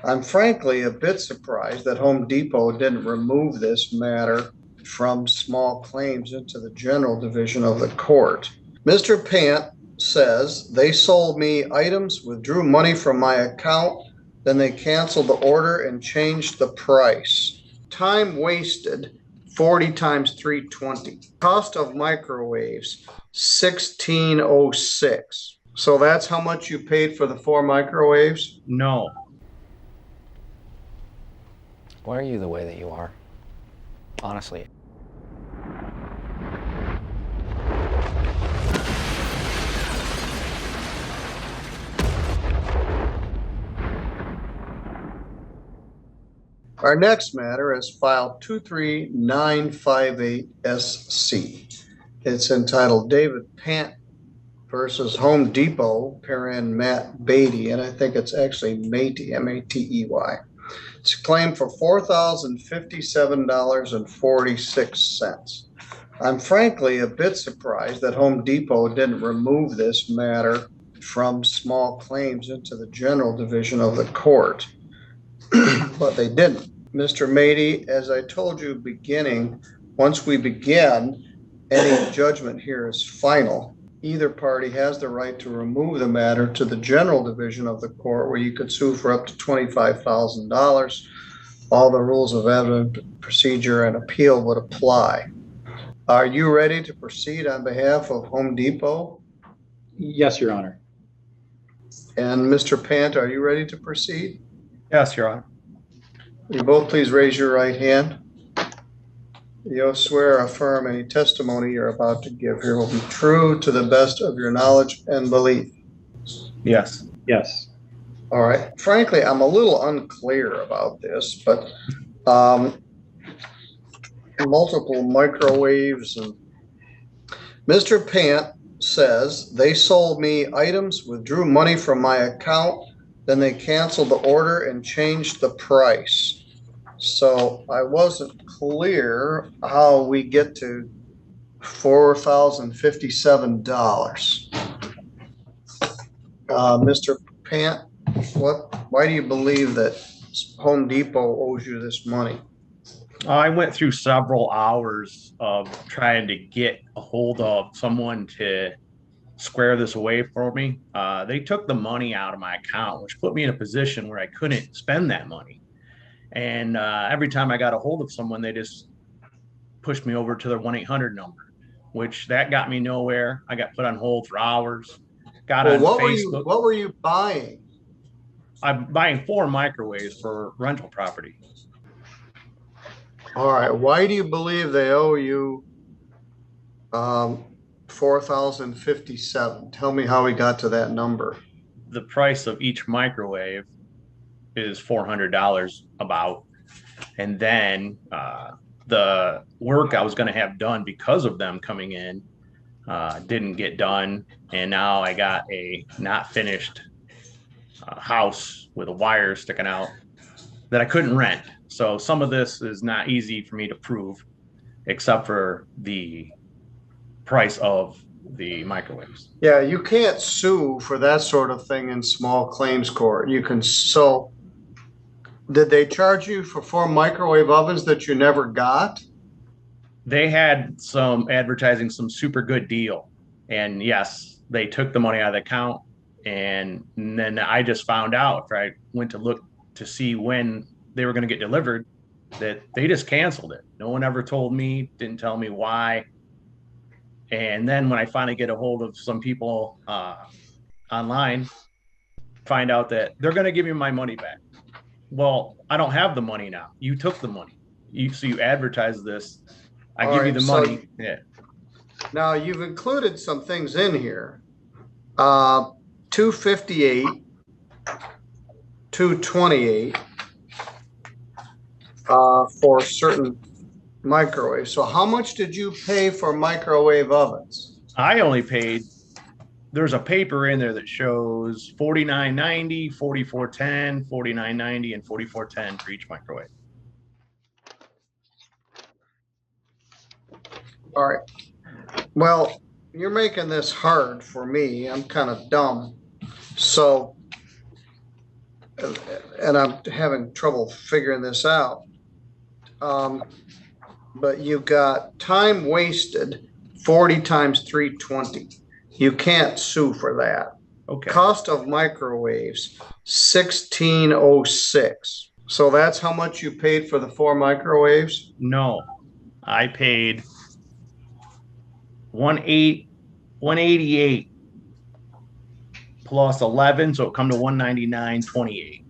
I'm frankly a bit surprised that Home Depot didn't remove this matter from small claims into the general division of the court. Mr. Pant says they sold me items, withdrew money from my account, then they canceled the order and changed the price. Time wasted, 40 times 320. Cost of microwaves, 1606. So that's how much you paid for the 4 microwaves? No. Why are you the way that you are? Honestly. Our next matter is file 23958SC. It's entitled David Pant versus Home Depot, parent Matt Beatty, and I think it's actually Matey, M-A-T-E-Y. It's a claim for $4,057.46. I'm frankly a bit surprised that Home Depot didn't remove this matter from small claims into the general division of the court, but they didn't. Mr. Matey, as I told you beginning, once we begin, any judgment here is final. Either party has the right to remove the matter to the general division of the court, where you could sue for up to $25,000. All the rules of evidence, procedure, and appeal would apply. Are you ready to proceed on behalf of Home Depot? Yes, Your Honor. And Mr. Pant, are you ready to proceed? Yes, Your Honor. Will you both please raise your right hand? You swear or affirm any testimony you're about to give here will be true to the best of your knowledge and belief? Yes. Yes. All right. Frankly, I'm a little unclear about this, but multiple microwaves. And Mr. Pant says they sold me items, withdrew money from my account, then they canceled the order and changed the price. So I wasn't clear how we get to $4,057. Mr. Pant, why do you believe that Home Depot owes you this money? I went through several hours of trying to get a hold of someone to square this away for me. They took the money out of my account, which put me in a position where I couldn't spend that money. And every time I got a hold of someone, they just pushed me over to their 1-800 number, which that got me nowhere. I got put on hold for hours. Got on Facebook. What were you buying? I'm buying 4 microwaves for rental property. All right. Why do you believe they owe you $4,057? Tell me how we got to that number. The price of each microwave is $400 about, and then the work I was going to have done because of them coming in didn't get done, and now I got a not finished house with a wire sticking out that I couldn't rent. So some of this is not easy for me to prove, except for the price of the microwaves. Yeah, you can't sue for that sort of thing in small claims court. You can. So did they charge you for 4 microwave ovens that you never got? They had some advertising, some super good deal. And yes, they took the money out of the account. And then I just found out after I went to look to see when they were going to get delivered that they just canceled it. No one ever told me, didn't tell me why. And then when I finally get a hold of some people online, find out that they're going to give me my money back. Well, I don't have the money now. You took the money. So you advertise this. I give you the money. Yeah. Now you've included some things in here. 258, 228 for certain microwaves. So how much did you pay for microwave ovens? I only paid, there's a paper in there that shows $49.90, $44.10, $49.90, and $44.10 for each microwave. All right. Well, you're making this hard for me. I'm kind of dumb. So and I'm having trouble figuring this out. But you got time wasted 40 times 320. You can't sue for that. Okay. Cost of microwaves, 1606. So that's how much you paid for the 4 microwaves? No, I paid 188 plus 11, so it come to 199.28.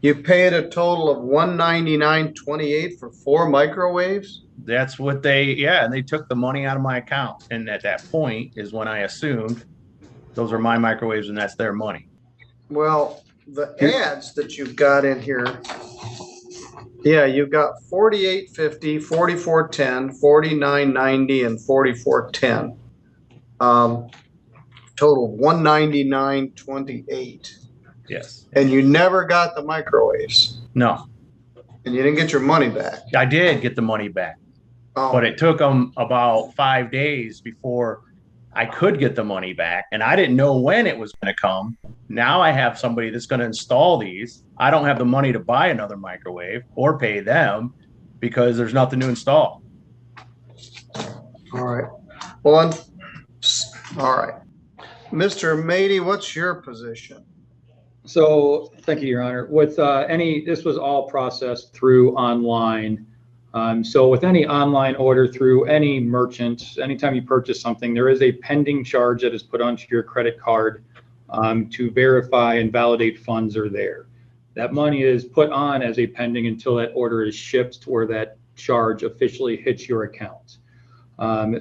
You paid a total of 199.28 for 4 microwaves? That's what and they took the money out of my account. And at that point is when I assumed those are my microwaves and that's their money. Well, the ads that you've got in here, yeah, you've got 48.50, 44.10, 49.90, and 44.10. Total 199.28. Yes. And you never got the microwaves. No, And you didn't get your money back. I did get the money back, Oh, but it took them about 5 days before I could get the money back. And I didn't know when it was going to come. Now I have somebody that's going to install these. I don't have the money to buy another microwave or pay them because there's nothing to install. all right. Well, all right. Mr. Mady, what's your position? So, thank you, Your Honor. With this was all processed through online. So with any online order through any merchant, anytime you purchase something, there is a pending charge that is put onto your credit card to verify and validate funds are there. That money is put on as a pending until that order is shipped to where that charge officially hits your account.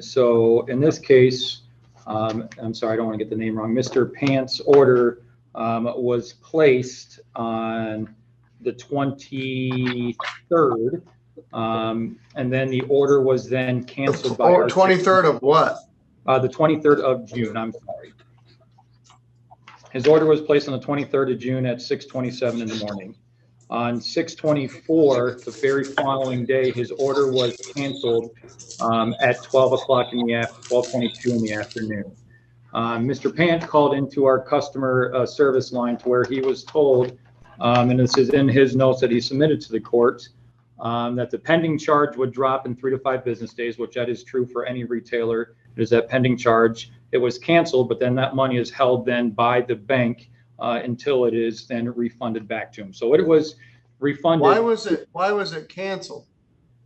So in this case, I'm sorry, I don't want to get the name wrong. Mr. Pant's order was placed on the 23rd. And then the order was then canceled by Or 23rd of what? The 23rd of June, I'm sorry. His order was placed on the 23rd of June at 6:27 in the morning. On 6/24, the very following day, his order was canceled at 12 o'clock in the afternoon, 12:22 in the afternoon. Mr. Pant called into our customer service line to where he was told, and this is in his notes that he submitted to the court, that the pending charge would drop in 3 to 5 business days, which that is true for any retailer. It is that pending charge. It was canceled, but then that money is held then by the bank until it is then refunded back to him. So it was refunded. Why was it canceled?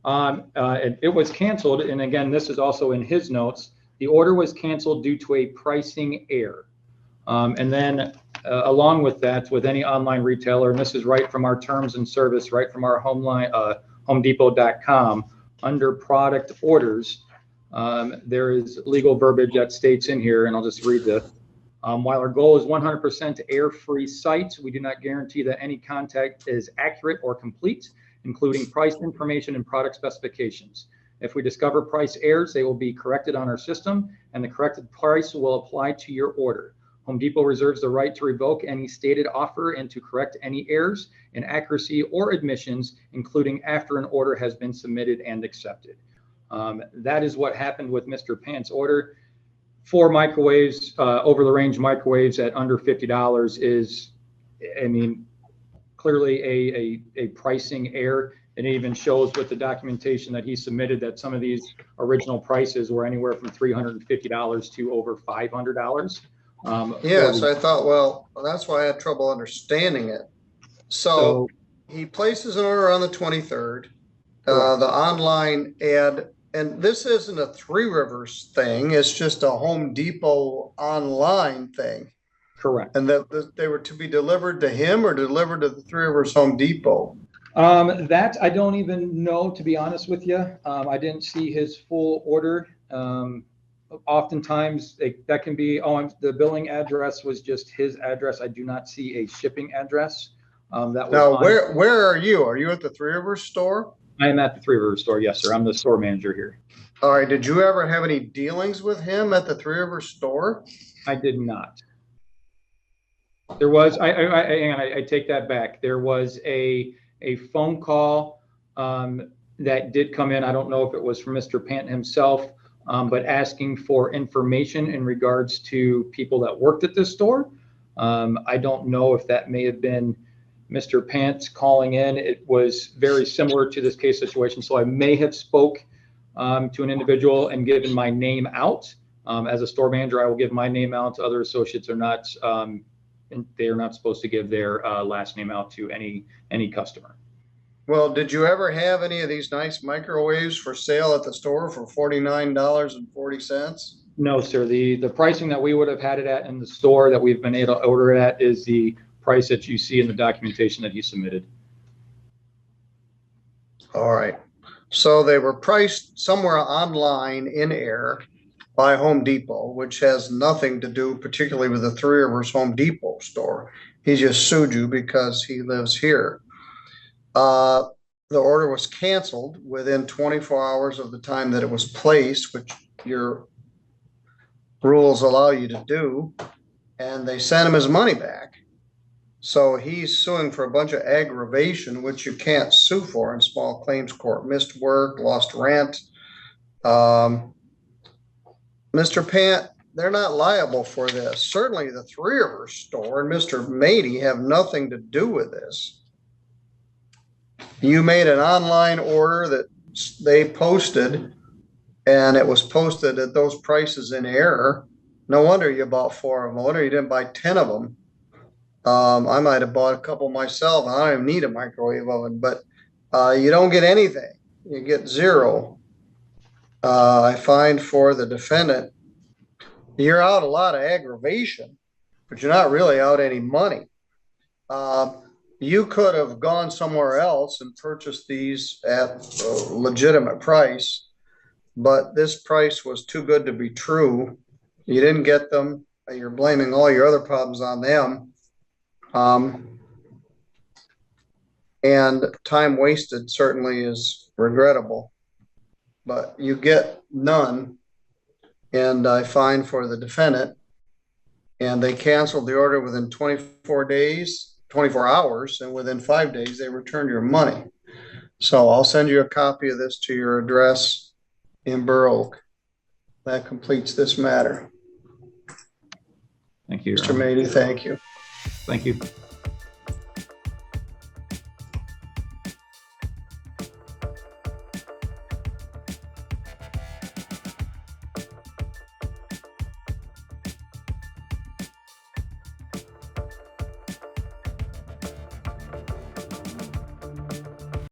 It was canceled, and again, this is also in his notes. The order was canceled due to a pricing error. And then along with that, with any online retailer, and this is right from our terms and service, right from our homedepot.com, under product orders, there is legal verbiage that states in here, and I'll just read this. While our goal is 100% error-free sites, we do not guarantee that any contact is accurate or complete, including price information and product specifications. If we discover price errors, they will be corrected on our system, and the corrected price will apply to your order. Home Depot reserves the right to revoke any stated offer and to correct any errors, inaccuracy, or admissions, including after an order has been submitted and accepted. That is what happened with Mr. Pant's order. 4 microwaves, over-the-range microwaves at under $50 is, I mean, clearly a pricing error. And it even shows with the documentation that he submitted that some of these original prices were anywhere from $350 to over $500. Yes, I thought, well, that's why I had trouble understanding it. So he places an order on the 23rd, the online ad, and this isn't a Three Rivers thing. It's just a Home Depot online thing. Correct. And that they were to be delivered to him or delivered to the Three Rivers Home Depot. That I don't even know, to be honest with you. I didn't see his full order. Oftentimes that can be, the billing address was just his address. I do not see a shipping address. That was now, where are you? Are you at the Three Rivers store? I am at the Three Rivers store. Yes, sir. I'm the store manager here. All right. Did you ever have any dealings with him at the Three Rivers store? I did not. There was, I take that back. There was a phone call that did come in. I don't know if it was from Mr. Pant himself, but asking for information in regards to people that worked at this store. I don't know if that may have been Mr. Pant calling in. It was very similar to this case situation. So I may have spoke to an individual and given my name out. As a store manager, I will give my name out. Other associates are not, and they are not supposed to give their last name out to any customer. Well, did you ever have any of these nice microwaves for sale at the store for $49.40? No, sir. The pricing that we would have had it at in the store that we've been able to order it at is the price that you see in the documentation that he submitted. All right. So they were priced somewhere online in error by Home Depot, which has nothing to do particularly with the Three Rivers Home Depot store. He just sued you because he lives here. The order was canceled within 24 hours of the time that it was placed, which your rules allow you to do, and they sent him his money back. So he's suing for a bunch of aggravation, which you can't sue for in small claims court. Missed work, lost rent. Mr. Pant, they're not liable for this. Certainly the Three Rivers store and Mr. Mady have nothing to do with this. You made an online order that they posted, and it was posted at those prices in error. No wonder you bought 4 of them. No wonder you didn't buy 10 of them. I might have bought a couple myself. I don't even need a microwave oven, but you don't get anything. You get 0. I find for the defendant, you're out a lot of aggravation, but you're not really out any money. You could have gone somewhere else and purchased these at a legitimate price, but this price was too good to be true. You didn't get them. You're blaming all your other problems on them. And time wasted certainly is regrettable, but you get none. And I find for the defendant, and they canceled the order within 24 hours, and within 5 days, they returned your money. So I'll send you a copy of this to your address in Burr Oak. That completes this matter. Thank you, Your Mr. Honor. Mady, thank you. Thank you.